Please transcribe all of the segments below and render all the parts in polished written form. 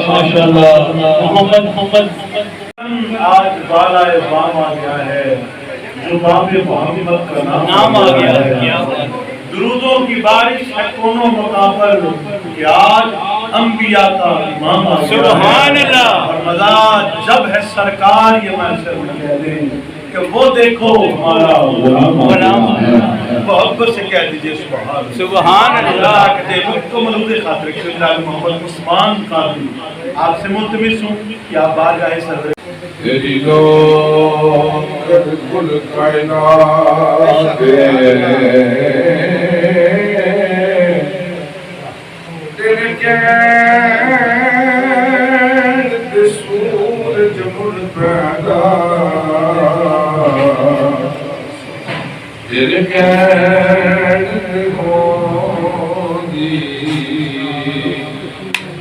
ماشاءاللہ محمد آج بالائے بام آ گیا ہے، جو باب محمد کا نام آ گیا ہے۔ درودوں کی بارش ہے کونوں مقام پر کہ آج انبیاء کا امام آ گیا ہے۔ سبحان اللہ۔ اور مزاج جب ہے سرکار یہ محشر میں کہہ دیں کہ وہ دیکھو ہمارا غلام ہے، محبت سے کہہ دیجئے سبحان اللہ۔ کہ ملک کو ملوک خاطر جناب محمد عثمان قاضی آپ سے ملتمس ہوں کہ آپ بارگاہ صدر تیری ذات کل کائنات تیرے قید سورج مل پیدا تیرے قید ہوگی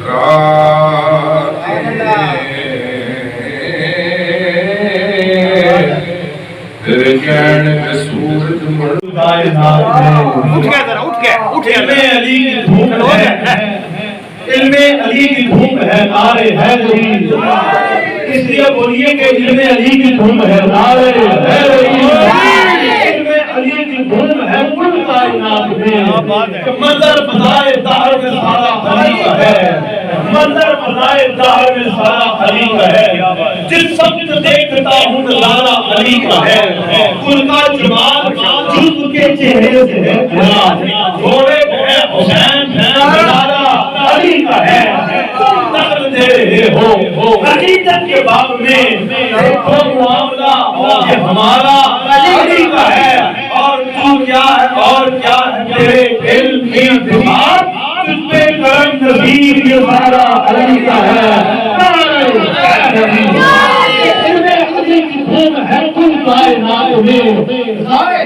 رات تیرے قید سورج مل اٹھ گیا علی کی دھوم ہے، علم علی کی دھوم ہے، نعرے حیدری۔ اس لیے بولیے کہ علم علی کی دھوم ہے، نعرے حیدری۔ علم علی کی دھوم ہے کل کائنات میں، منظر فضائے دہر میں سارا علی کا ہے، منظر فضائے دہر میں سارا علی کا ہے۔ جس سمت دیکھتا ہوں نظارہ علی کا ہے، کل کا جمال جزو کے چہرے سے ہے، گھوڑے ہے حسین ہے، نظارہ علی کا ہے۔ تم نقل دے رہے ہو حقیقت کے باب میں، دیکھو معاملہ یہ ہمارا علی کا ہے۔ اور تو کیا ہے اور کیا ہے تیرے علم کی دماغ، تجھ پہ کرم نظیر یہ سارا علی کا ہے۔ ہے کل کائنات میں سارے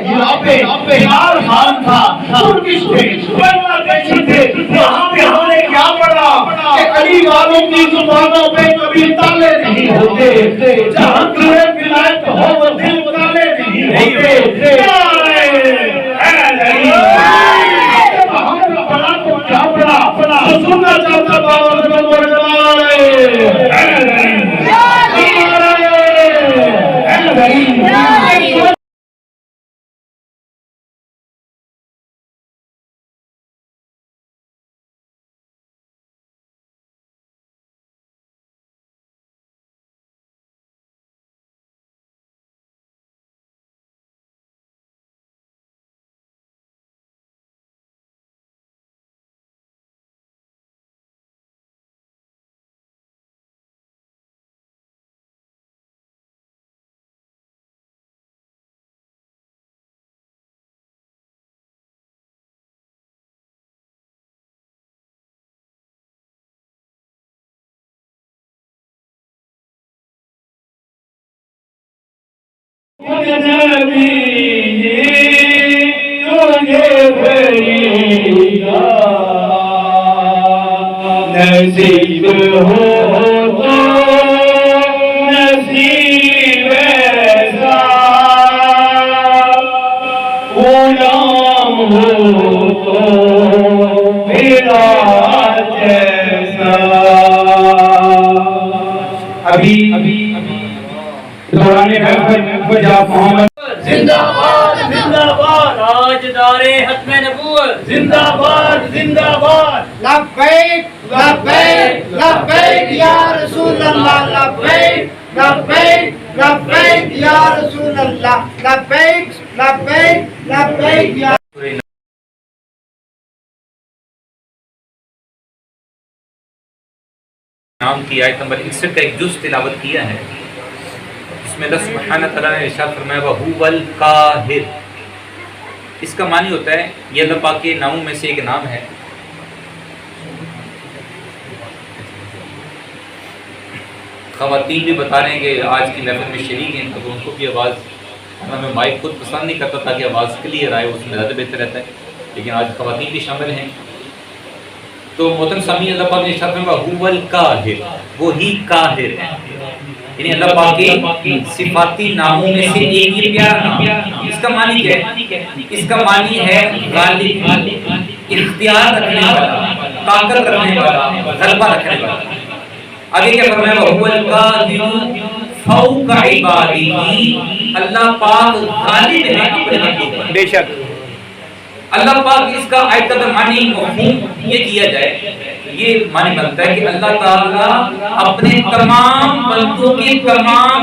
بلال خان تھا، ترکش تھے، بنگلہ دیشی تھے، وہاں پہ ہم نے کیا پڑھا کہ علی والوں کی زبانوں پہ کبھی تالے نہیں ہوتے، جہاں تمہیں ولایت ہو وہ دل تالے نہیں ہوتے۔ وہاں پہ پڑھا تو کیا پڑھا، تو سننا چاہتا بابا نصیب ہو تو نصیب ایسا، غلام ہو تو میرا جیسا۔ ابھی دوران محمد زندہ باد زندہ باد، تاجدار ختم نبوت زندہ باد زندہ باد۔ لبیک لبیک لبیک یا رسول اللہ، لبیک لبیک لبیک یا رسول اللہ، لبیک لبیک لبیک یا نام کی آیت نمبر 61 کا ایک جز تلاوت کیا ہے، اس میں اللہ سبحانہ تعالیٰ نے ارشاد فرمایا وَهُوَ الْقَاهِرُ۔ اس کا معنی ہوتا ہے، یہ اللہ پاک کے ناموں میں سے ایک نام ہے، خواتین بھی بتا رہے ہیں کہ آج کی محفل میں شریک ہیں، تو ان کو بھی آواز، میں مائک خود پسند نہیں کرتا تھا کہ آواز کلیئر آئے، اس میں زیادہ بہتر رہتا ہے، لیکن آج خواتین بھی شامل ہیں۔ تو محترم سامعین، اللہ پاک نے ارشاد فرمایا هو القاہر، وہی قاہر ہے، یعنی اللہ پاک کے صفاتی ناموں میں سے ایک یہ پیارا نام۔ اس کا معنی کیا ہے؟ اس کا معنی ہے غالب، اختیار رکھنے والا، طاقت رکھنے والا، غلبہ رکھنے والا۔ آگے کیا فرمایا وَهُوَ الْقَاهِرُ فَوْقَ عِبَادِهِ، اللہ پاک غالب ہے اپنے بندوں پر۔ بے شک اللہ پاک، اس کا آیت کا معنی مفہوم یہ کیا جائے، یہ معنی بنتا ہے کہ اللہ تعالیٰ اپنے تمام بندوں کے تمام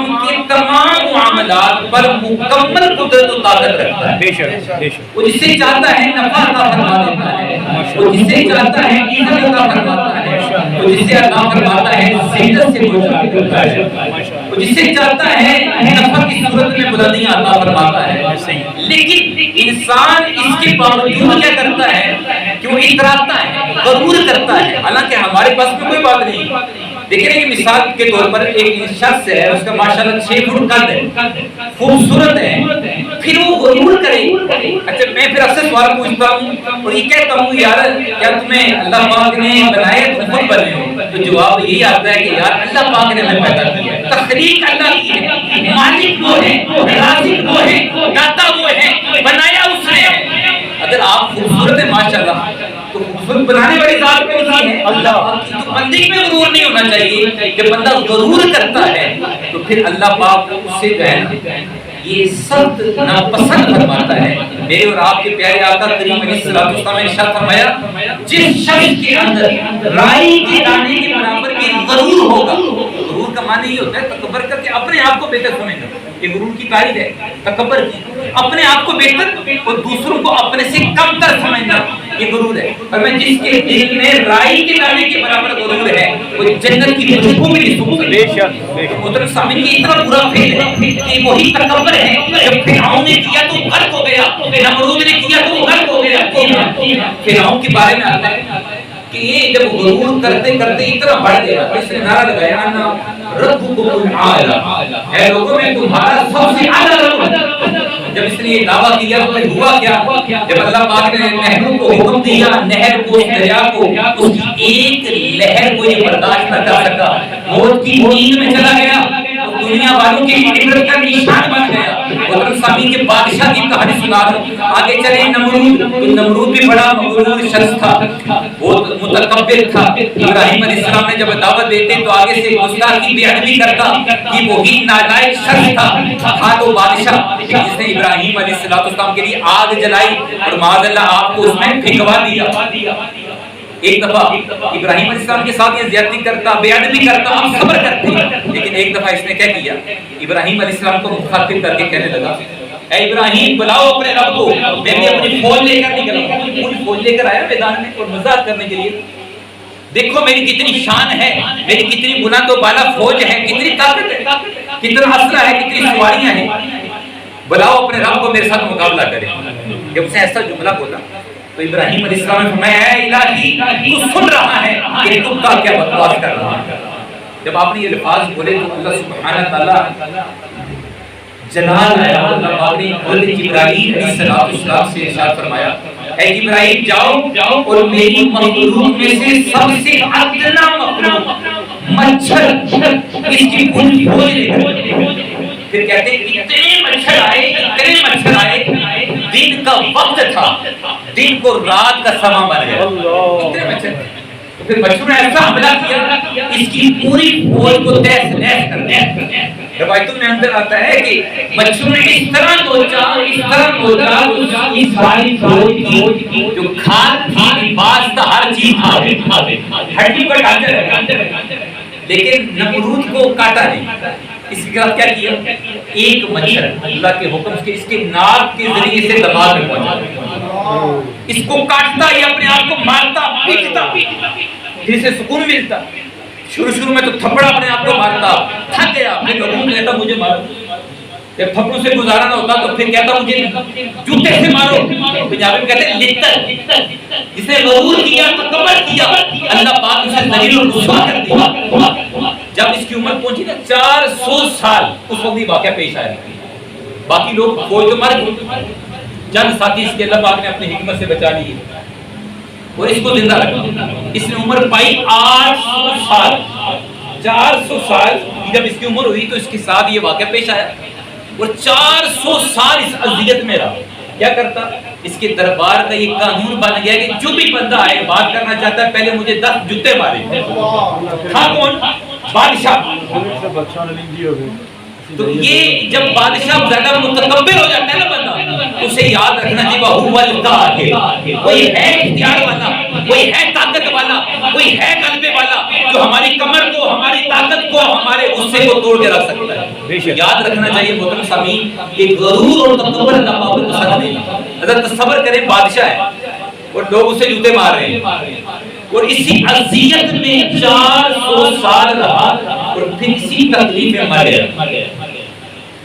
معاملات پر مکمل قدرت و طاقت رکھتا ہے۔ بے شک وہ جسے چاہتا ہے نفع عطا فرما دیتا ہے، وہ جسے چاہتا ہے عزت عطا فرماتا ہے، وہ جسے عطا فرماتا ہے ذلت سے بچا دیتا ہے، وہ جسے چاہتا ہے نفع کی صورت میں بلندیاں عطا فرماتا ہے۔ لیکن انسان اس کے باوجود کیا کرتا ہے کہ وہ اتراتا ہے، غرور کرتا ہے، حالانکہ ہمارے پاس میں کوئی بات نہیں۔ دیکھیں کہ مثال کے طور پر ایک شخص ہے، اس کا ماشاءاللہ 6 فٹ قد ہے، خوبصورت ہے، پھر وہ غرور کرے۔ اچھا میں پھر اکثر سوال پوچھتا ہوں اور یہ کہتا ہوں یار کیا تمہیں اللہ پاک نے بنایا تو خود بنے ہو؟ تو جواب یہی آتا ہے کہ یار اللہ پاک نے ہمیں پیدا کیا ہے، تخلیق اللہ کی ہے، مالک وہ ہے، رازق وہ ہے، داتا وہ ہے، بنایا اس نے ہے۔ اگر آپ خوبصورت ہیں ماشاءاللہ تو خوبصورت بنانے والی ذات کون سی ہے؟ اللہ کی۔ تو بندے میں غرور نہیں ہونا چاہیے، کہ بندہ غرور کرتا ہے تو پھر اللہ پاک اس سے جو ہے یہ سخت ناپسند فرماتا ہے۔ میرے اور آپ کے پیارے آقا کریم علیہ الصلوۃ والسلام نے ارشاد فرمایا جس شخص کے اندر رائی کے دانے کے برابر بھی غرور ہوگا، غرور کا معنی یہ ہوتا ہے تکبر کر کے اپنے آپ کو بہتر سمجھنا، یہ غرور کی تعریف ہے، تکبر کی، اپنے آپ کو بہتر اور دوسروں کو اپنے سے کم تر سمجھنا، یہ غرور ہے۔ اور میں جس کے دل میں رائی کے دانے کے برابر غرور ہے وہ جنت کی خوشبو میں نہیں سوکھ سکتا۔ محترم سامعین، یہ اتنا برا فعل ہے کہ وہی تکبر ہے۔ جب فرعون نے کیا تو غرق ہو گیا، نمرود نے کیا تو غرق ہو گیا۔ فرعون کے بارے میں آتا ہے کہ یہ جب غرور کرتے کرتے اتنا بڑھ گیا، اس نے نعرہ لگایا انا ربکم الاعلی، اے لوگوں میں تمہارا سب سے اعلیٰ رب ہوں۔ جب اس نے یہ دعویٰ کیا تو ہوا کیا؟ جب اللہ پاک نے نہروں کو حکم دیا، نہر کو، دریا کو، اس کی ایک لہر کو یہ برداشت نہ کر سکا، موت کی نیند میں چلا گیا، دنیا والوں کے عبرت کا نشان بن گیا۔ محترم سامعین، کے بادشاہ کی کہانی سنا رہا ہوں۔ آگے چلے نمرود بھی بڑا مغرور شخص تھا، وہ متکبر تھا۔ ابراہیم علیہ السلام نے جب دعوت دیتے تو آگے سے گستاخی بے ادبی کرتا کہ وہی نالائق شخص تھا تو بادشاہ جس نے ابراہیم علیہ السلام کے لیے آگ جلائی اور معاذ اللہ آپ کو اس میں پھینکوا دیا۔ ایک دفعہ ابراہیم علیہ السلام کے ساتھ یہ زیادتی کرتا، بے ادبی کرتا، ہم صبر کرتے، لیکن ایک دفعہ اس نے کیا کیا؟ ابراہیم علیہ السلام کو مخاطب کر کے کہنے لگا اے ابراہیم بلاؤ اپنے رب کو، میں بھی اپنی فوج لے کر نکلا ہوں۔ پوری فوج لے کر آیا میدان میں اور مذاق کرنے کے لیے، دیکھو میری کتنی شان ہے، میری کتنی بلند و بالا فوج ہے، کتنی طاقت ہے، کتنا اسلحہ ہے، کتنی سواریاں ہیں، بلاؤ اپنے رب کو میرے ساتھ مقابلہ کرے۔ جب اس نے ایسا جملہ بولا تو ابراہیم علیہ السلام نے فرمایا اے الہی تو سن رہا ہے کہ تم کا کیا بکواس کر رہا ہے۔ جب آپ نے یہ الفاظ بولے تو اللہ سبحانہ تعالی جلال آیا، اللہ پاک نے حضرت جبرائیل علیہ السلام سے ارشاد فرمایا اے جبرائیل جاؤ اور میری مخلوق میں سے سب سے ادنا مخلوق مچھر اس کی پوری فوج لے کر، پھر کہتے ہیں اتنے مچھر آئے، دن کا وقت تھا، دن کو رات کا سما بن گیا، اتنے مچھر۔ تو پھر مچھروں نے ایسا حملہ کیا اس کی پوری فوج کو تہس نہس کر دیا۔ روایتوں میں اندر آتا ہے کہ مچھروں نے اس طرح نوچا اس ساری فوج کی جو کھاد تھی، لباس تھا، ہر چیز تھا، ہڈی پر ڈالتے رہے، لیکن نمرود کو کاٹا نہیں۔ اس کے بعد کیا کیا؟ ایک مچھر اللہ کے حکم سے اس کے ناک کے ذریعے سے دماغ میں پہنچا، اس کو کاٹتا، یہ اپنے آپ کو مارتا، پیٹتا، جس سے سکون ملتا۔ شروع میں تو تھپڑا اپنے آپ کو مارتا، تھک گیا، پھر لوگوں کو کہتا مجھے مارو، جب تھپڑوں سے گزارا نہ ہوتا تو پھر کہتا مجھے جوتے سے مارو۔ پنجابی میں کہتے ہیں لتر، جس نے غرور کیا، تکبر کیا، اللہ پاک اسے ذلیل و رسوا کر دیا۔ جب اس کی عمر پہنچی نا 400 سال، اس وقت یہ واقعہ پیش آیا۔ باقی لوگ فوج تو مر گئے، چند ساتھی اس کے اللہ پاک نے اپنی حکمت سے بچا لیے اور اس کو زندہ رکھا۔ اس نے عمر پائی 800 سال۔ 400 سال جب اس کی عمر ہوئی تو اس کے ساتھ یہ واقعہ پیش آیا اور 400 سال اس اذیت میں رہا۔ کیا کرتا؟ اس کے دربار کا یہ قانون بن گیا کہ جو بھی بندہ آئے بات کرنا چاہتا ہے پہلے مجھے 10 جوتے مارے۔ ہاں کون؟ بادشاہ۔ تو یہ جب بادشاہ زیادہ متکبر ہو جاتا ہے نا بندہ، اسے یاد رکھنا چاہیے وہ القاہر، کوئی ہے اختیار والا، کوئی ہے طاقت والا، کوئی ہے غلبے والا جو ہماری کمر کو، ہماری طاقت کو، ہمارے غصے کو توڑ کے رکھ سکتا ہے۔ یاد رکھنا چاہیے محترم سامعین کہ غرور اور تکبر اللہ پاک کو پسند نہیں۔ حضرت تصور کریں بادشاہ ہے اور لوگ اسے جوتے مار رہے ہیں اور اسی اذیت میں 400 سال رہا اور پھر اسی تکلیف میں مر گیا۔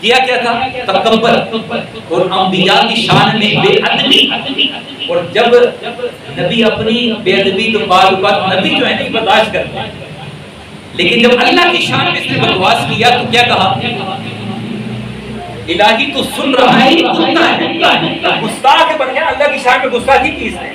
کیا کیا تھا؟ تکبر اور انبیاء کی شان میں بے ادبی۔ اور جب نبی اپنی بے ادبی تو بعض اوقات نبی جو ہے نہیں برداشت کرتے، لیکن جب اللہ کی شان میں اس نے بکواس کیا تو کیا کہا؟ الہی تو سن رہا ہے، کتا ہے، گستاخ بن گیا۔ اللہ کی شان میں گستاخی کی اس نے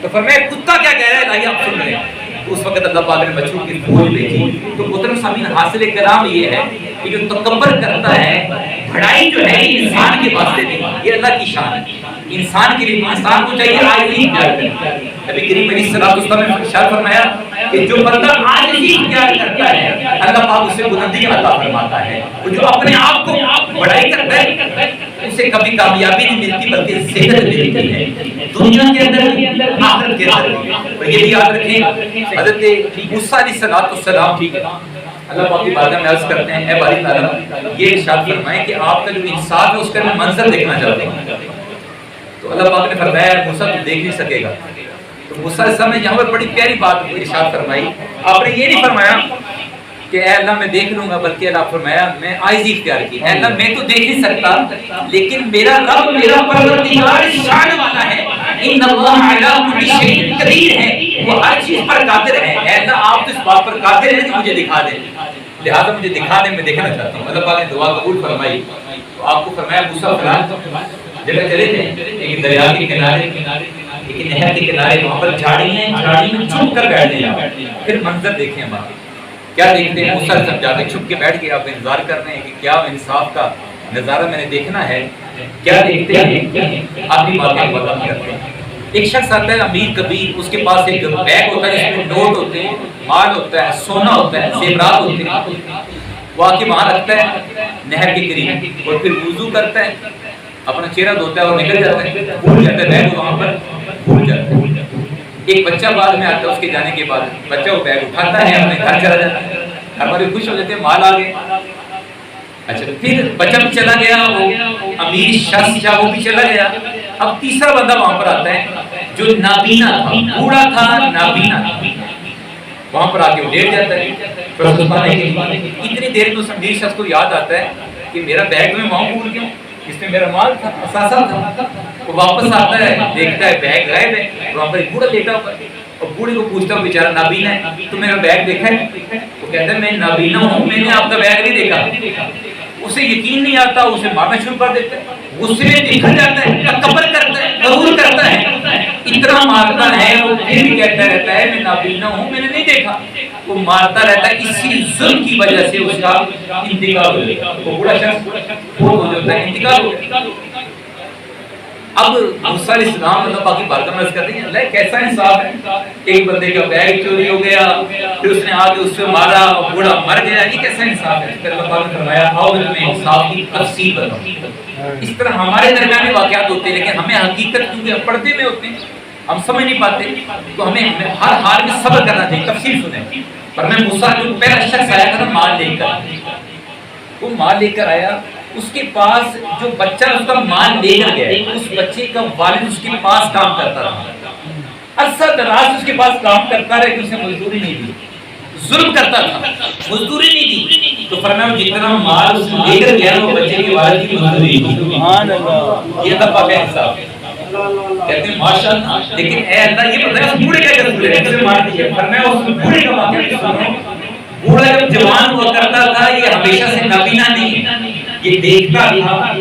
تو فرمایا کتا کیا کہہ رہا ہے، الہی آپ سن رہے ہیں۔ اس وقت اللہ پاک نے بچوں کی فوج بھیجی۔ تو محترم سامعین حاصل کرام یہ ہے کہ جو تکبر کرتا ہے، بڑائی جو ہے انسان کے واسطے نہیں، یہ اللہ کی شان ہے۔ انسان کے لیے انسان کو چاہیے عاجزی اختیار کرنا۔ نبی کریم علیہ الصلوۃ والسلام نے ارشاد فرمایا کہ جو بندہ عاجزی اختیار کرتا ہے اللہ پاک اسے بلندی عطا فرماتا ہے، اور جو اپنے آپ کو بڑائی کرتا ہے اسے کبھی کامیابی نہیں ملتی بلکہ ذلت ملتی ہے، دنیا کے اندر آخرت کے اندر۔ اور یہ بھی یاد رکھیں حضرت موسیٰ علیہ السلام اللہ پاک کی بارگاہ میں عرض کرتے ہیں اے باری تعالیٰ یہ ارشاد فرمائیں کہ آپ کا جو انصاف ہے اس کا میں منظر دیکھنا چاہتا ہوں۔ تو اللہ پاک نے فرمایا موسیٰ تو دیکھ نہیں سکے گا۔ تو موسیٰ علیہ السلام نے یہاں پر بڑی پیاری بات ارشاد فرمائی۔ آپ نے یہ نہیں فرمایا کہ اے اللہ میں دیکھ لوں گا، بلکہ اللہ فرمایا میں عاجزی اختیار کی، اے اللہ میں تو دیکھ نہیں سکتا لیکن میرا رب میرا پروردگار شان والا ہے، ان اللہ علی کل شیء قدیر ہے، وہ ہر چیز پر قادر ہے۔ اے اللہ آپ تو اس بات پر قادر ہیں کہ مجھے دکھا دیں، لہذا مجھے دکھا دیں، میں دیکھنا چاہتا ہوں۔ اللہ پاک نے دعا قبول فرمائی تو آپ کو فرمایا موسیٰ فلان جگہ چلے تھے ایک دریا کے کنارے، ایک نہر کے کنارے، وہاں پر جھاڑی ہیں، جھاڑی میں چھپ کر بیٹھ جائیں، پھر منظر دیکھیں ہمارے کیا دیکھتے ہیں۔ موسیٰ سب جاتے چھپ کے بیٹھ کے آپ انتظار کر رہے ہیں کہ کیا انصاف کا نظارہ میں نے دیکھنا ہے، کیا دیکھتے ہیں آپ کی باتیں بتا کرتے ہیں۔ ایک شخص آتا ہے امیر کبیر، اس کے پاس ایک بیگ ہوتا ہے جس میں نوٹ ہوتے ہیں، مال ہوتا ہے، سونا ہوتا ہے، زیورات ہوتے ہیں، وہ آ کے وہاں رکھتا ہے نہر کے قریب اور پھر وضو کرتا ہے، اپنا چہرہ دھوتا ہے اور نکل جاتا ہے، بھول جاتا ہے بیگ وہاں پر بھول جاتا ہے۔ ایک بچہ بعد میں آتا ہے، اس کے جانے کے بعد بچہ وہ بیگ اٹھاتا ہے، اپنے گھر چلا جاتا ہے، گھر والے خوش ہو جاتے ہیں مال آ گیا۔ اچھا پھر بچہ بھی چلا گیا، وہ امیر شخص تھا وہ بھی چلا گیا، اب تیسرا بندہ وہاں پر آتا ہے جو نابینا تھا، بوڑھا تھا، نابینا تھا، وہاں پر آ کے وہ لیٹ جاتا ہے۔ اتنی دیر میں اس امیر شخص کو یاد آتا ہے کہ میرا بیگ میں وہاں بھول گیا، اس میں میرا مال تھا، اثاثہ تھا۔ وہ واپس آتا ہے، دیکھتا ہے بیگ غائب ہے، وہاں پر ایک بوڑھا لیٹا ہوا ہے، اور بوڑھے کو پوچھتا ہوں بیچارہ نابینا ہے تو میرا بیگ دیکھا ہے؟ وہ کہتا ہے میں نابینا ہوں، میں نے آپ کا بیگ نہیں دیکھا۔ اسے یقین نہیں آتا، اسے مارنا شروع کر دیتا ہے، غصے میں نکل جاتا ہے، تکبر کرتا ہے، غرور کرتا ہے، اتنا مارتا ہے، وہ پھر بھی کہتا رہتا ہے میں نابینا ہوں، میں نے نہیں دیکھا۔ وہ مارتا رہتا ہے، اسی ظلم کی وجہ سے اس کا انتقال ہو گیا، وہ بڑا شخص فوت ہو جاتا ہے، انتقال ہو گیا۔ اب موسیٰ علیہ السلام اللہ پاک کی بارگاہ میں عرض کرتے ہیں اللہ کیسا انصاف ہے، ایک بندے کا بیگ چوری ہو گیا، پھر اس نے آگے اس سے مارا، بوڑھا مر گیا، یہ کیسا انصاف ہے؟ پھر اللہ پاک نے فرمایا آؤ میں تمہیں انصاف کی تفصیل بتاؤں۔ اس طرح ہمارے درمیان بھی واقعات ہوتے ہیں، لیکن ہمیں حقیقت کیونکہ پردے میں ہوتے ہیں ہم سمجھ نہیں پاتے، تو ہمیں ہر حال میں صبر کرنا چاہیے، تفصیل سنیں۔ پر میں موسیٰ جو پہلا شخص آیا تھا مال لے کر، وہ مال لے کر آیا، اس کے پاس جو بچہ اس کا مال لے کر گیا، اس بچے کا والد اس کے پاس کام کرتا رہا، عرصہ دراز اس کے پاس کام کرتا رہا کہ اسے مزدوری نہیں دی، ظلم کرتا تھا، مزدوری نہیں دی، تو فرمایا جتنا مال اس نے لے کر گیا وہ بچے کے والد کی مزدوری تھی۔ سبحان اللہ، یہ اللہ پاک کا انصاف ہے۔ کہتے ہیں ماشاءاللہ، لیکن اے اللہ یہ پتہ ہے اس بوڑھے کا کیا قصور ہے؟ کیسے مار دیا؟ فرمایا اس بوڑھے کا واقعہ سنو، بوڑھا جب جوان ہوا کرتا تھا یہ ہمیشہ سے نابینا نہیں، یہ دیکھتا تھا،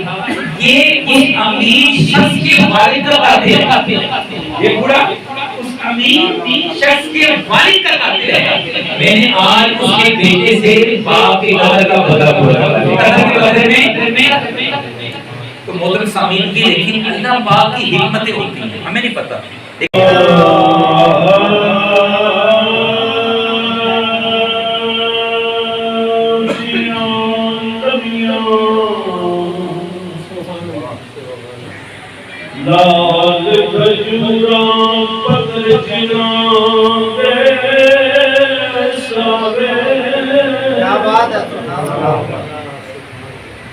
یہ اس امیر شخص کے والد کا قاتل ہے، یہ بوڑھا اس امیر شخص کے والد کا قاتل ہے، میں نے آج اس کے بیٹے سے باپ کے قتل کا بدلہ پورا قتل کے بدلے میں۔ تو محترم سامعین بھی لیکن اللہ پاک کی حکمتیں ہوتی ہیں، ہمیں نہیں پتہ۔ لال کھجورا پتر چنان دے ساوے، کیا بات ہے،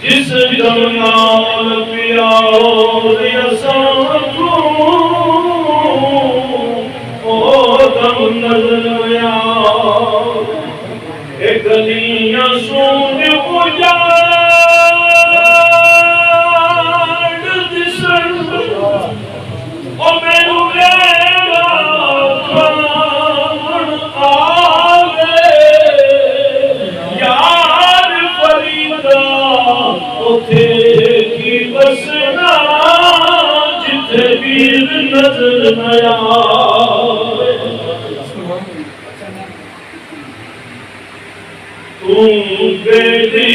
جس جمال پیاؤ دیسان کو او دم نظر آؤ، ایک گلیاں سون اجاڑ دسن، او مینو میرا کھان آوے، یار فریدا اوتھے کی بسنا جتھے ویر نظر نہ آوے، تم بیٹی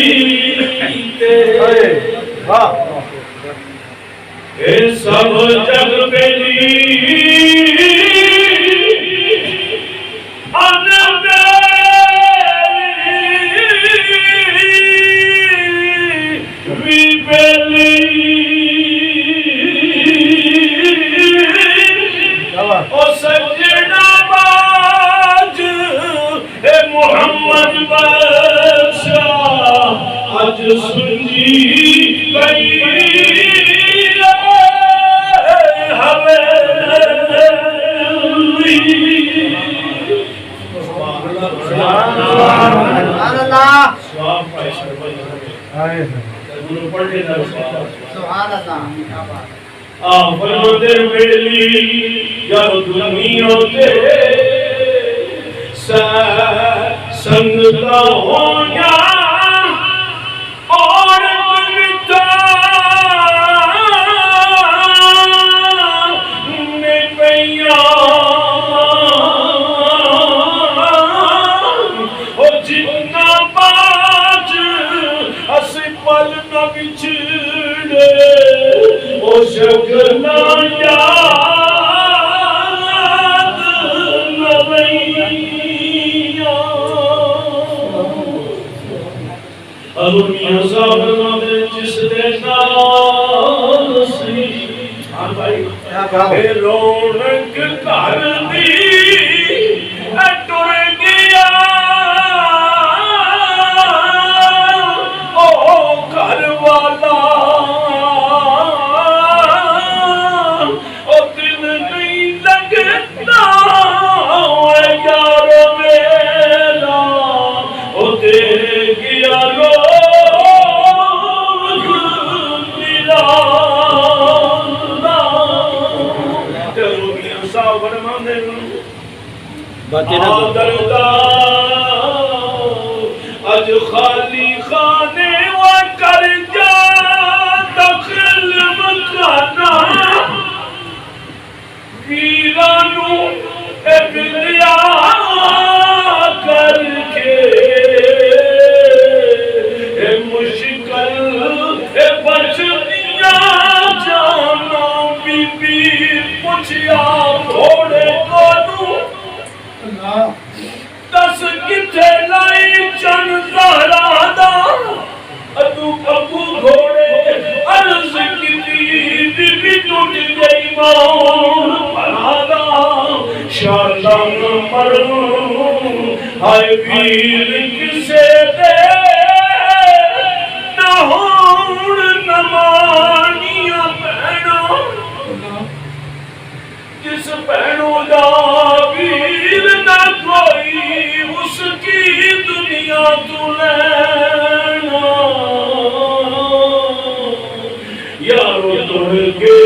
اے سب جگ بیلی ان بیلی وی بیلی، او سجدہ باج اے محمد بادشاہ اج سنجی گئی سبحان اللہ، فرماتے ویلی جب دنیا تے سنگتا ہویا اور بنتا میں پیا او جتنا باج اس پل نہ بچھڑے او شکنا یاد نہ رہیا، میاں صاحب نے جس دے نال سی اے رونق گھر دی اے ٹر گیا، او گھر والا او دل نہیں لگتا اے یار میرا، او دے گیا اج خالی خانے و کر جا دخل مکانا، ویرانو اے بلیا کر کے اے مشکل اے بچنیا جانا، بی بی پوچھیا گھوڑے کو دس کتھے لائی چن زہرا دا، ادو ابو گھوڑے عرض کیتی بی ٹوٹ گئی ماں پرادا، شالا نہ مروں ہائے ویر کسے دے نہ ہون نمانیاں بہنوں، جس بہنوں دا ویر نہ کوئی اس کی دنیا تو لینا یارو تڑ کے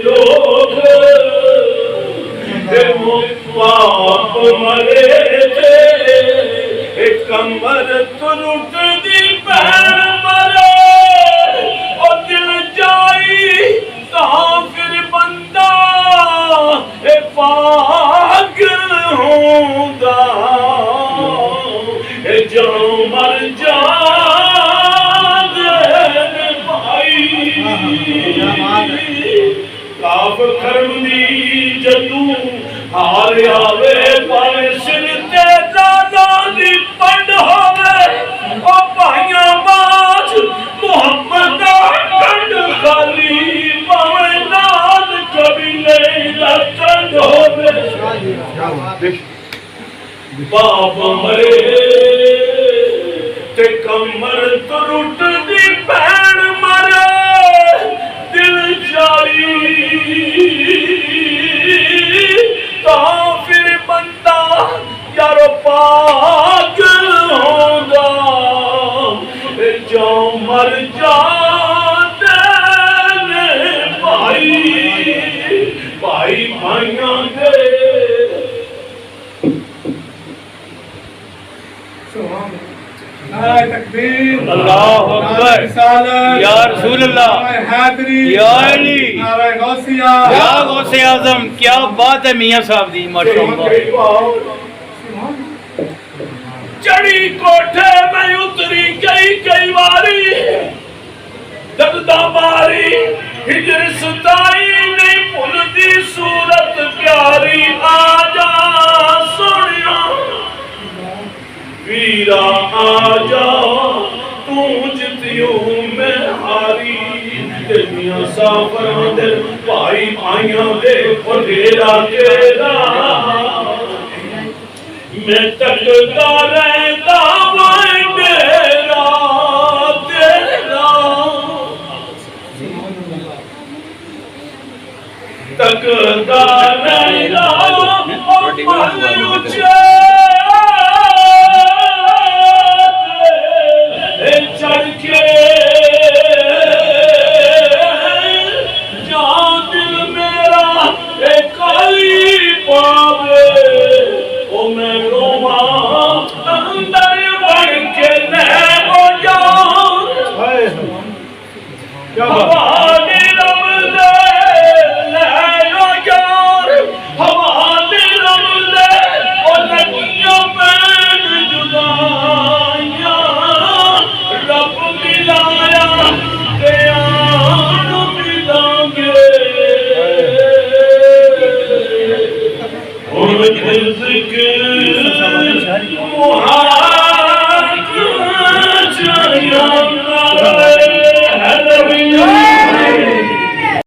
لوگ باپ مرے تھے کمر ترٹ دی پیر مرے اور دل جائی کہاں پھر بندہ پاگل ہوں گا جاؤ مر جان بھائی کاف کرم دی جدو ہار آوے پائے سر تے دادا دی پنڈ ہوئے او بھائیاں باج محمد کنڈ خالی پاوے نال قبیلے دا کنڈ ہوئے باپ مرے تے کمر ترٹ دی بہن مرے دل جاری پھر بندہ یارو پاگل ہوگا جو مر جاتے بھائی بھائیاں دے تکبیر اللہ اکبر یا رسول اللہ یا علی یا غوث اعظم کیا بات ہے میاں صاحب دی ماشاءاللہ چڑی کوٹھے میں اتری کئی واری دردہ ماری ہجر ستائی نہیں بھولتی صورت پیاری آجا سوڑیا ویرا آجا جتیوں میں ہاری دنیا سافران دے بھائی بھائیاں دے اور ڈیرا میں تکتا رہتا بھائی ڈیرا تیرا تکتا رہتا اور پل اچھے چڑھ کے جہاں دل میرا ایک کالی پاوے او میں رواں اندر بڑھ کے لے ہو جاؤں ہمارے رب دے لے ہو یار ہمارے رب دے اور لگیاں پین جدائیاں رب ملایا دیان ملائیں گے اور ذکر محمد